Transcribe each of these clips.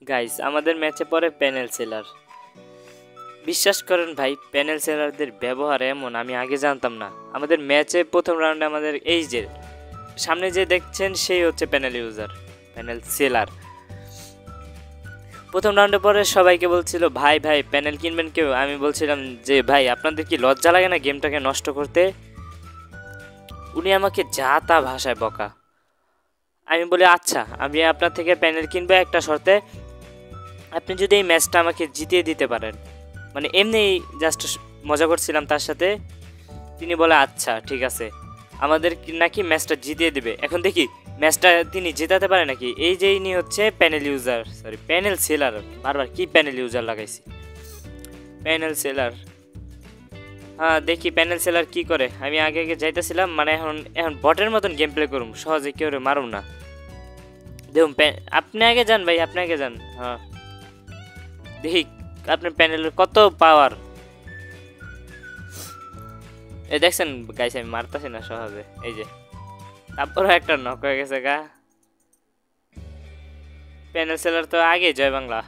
Guys আমাদের ম্যাচে পড়ে প্যানেল সেলার। বিশ্বাস করেন ভাই, প্যানেল সেলারদের ব্যবহার এমন আমি আগে জানতাম না। আমাদের ম্যাচে প্রথম রাউন্ডে আমাদের এই যে সামনে যে দেখছেন সেই হচ্ছে প্যানেল ইউজার, প্যানেল সেলার। প্রথম রাউন্ডে পরে সবাইকে বলছিল ভাই ভাই প্যানেল কিনবেন কেউ? আমি বলছিলাম যে ভাই আপনাদের কি লজ্জা লাগে না গেমটাকে নষ্ট করতে? উনি আমাকে যা তা ভাষায় বকা। আমি বলি আচ্ছা আমি আপনার থেকে প্যানেল কিনবো একটা শর্তে, আপনি যদি এই ম্যাচটা আমাকে জিতিয়ে দিতে পারেন। মানে এমনি জাস্ট মজা করছিলাম তার সাথে। তিনি বলে আচ্ছা ঠিক আছে, আমাদের নাকি ম্যাচটা জিতিয়ে দেবে। এখন দেখি ম্যাচটা তিনি জেতাতে পারে নাকি। এই যে ইনি হচ্ছে panel user, sorry panel seller, বারবার কি প্যানেল ইউজার লাগাইছি, প্যানেল সেলার। হ্যাঁ দেখি প্যানেল সেলার কি করে। আমি আগে আগে যাইতেছিলাম, মানে এখন এখন বটের মতন গেম প্লে করুম, সহজে কেউ মারুম না। দেখুন আপনি আগে যান ভাই, আপনি আগে যান। হ্যাঁ দেখি আপনার প্যানেলের কত পাওয়ার। এই দেখছেন গাইস আমি মারতাছি না সহজে, এই যে তারপরে একটা নক হয়ে গেছে গা। প্যানেল সেলার তো আগে জয় বাংলা।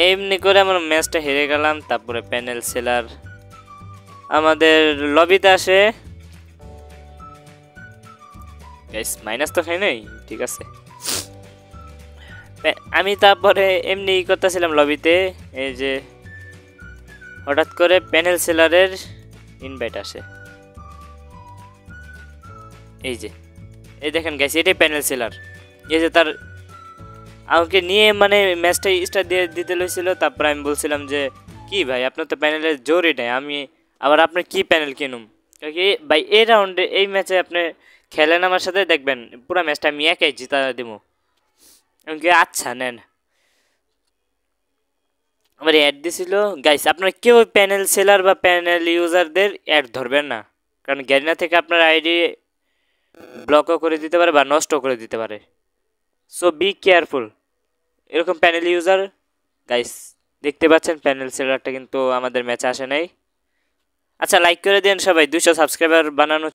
এমনি করে আমরা ম্যাচটা হেরে গেলাম। তারপরে প্যানেল সেলার আমাদের লবিতে আসে। গাইস মাইনাস তো খাই নাই, ঠিক আছে। আমি তারপরে এমনি করতেছিলাম লবিতে, এই যে হঠাৎ করে প্যানেল সেলারের ইনভাইট আসে। এই যে এই দেখেন গাইস এটাই প্যানেল সেলার। এই যে তার আমাকে নিয়ে মানে ম্যাচটা স্টার্ট দিয়ে দিতে লইছিল। তারপর আমি বলছিলাম যে কি ভাই আপনার তো প্যানেলের জোরই নেই, আমি আবার আপনার কি প্যানেল কিনুম। ভাই এই রাউন্ডে এই ম্যাচে আপনি খেলেন আমার সাথে, দেখবেন পুরো ম্যাচটা আমি একাই জিতা দেবো। আমাকে আচ্ছা নেন। আমার অ্যাড দিছিল। গাইস আপনারা কেউ প্যানেল সেলার বা প্যানেল ইউজারদের অ্যাড ধরবেন না, কারণ গ্যারিনা থেকে আপনার আইডি ব্লকও করে দিতে পারে বা নষ্ট করে দিতে পারে। So be careful. এরকম প্যানেল ইউজার গাইস দেখতে পাচ্ছেন প্যানেল সেলারটা কিন্তু আমাদের ম্যাচে আসে নাই। আচ্ছা লাইক করে দেন সবাই, 200 সাবস্ক্রাইবার বানানো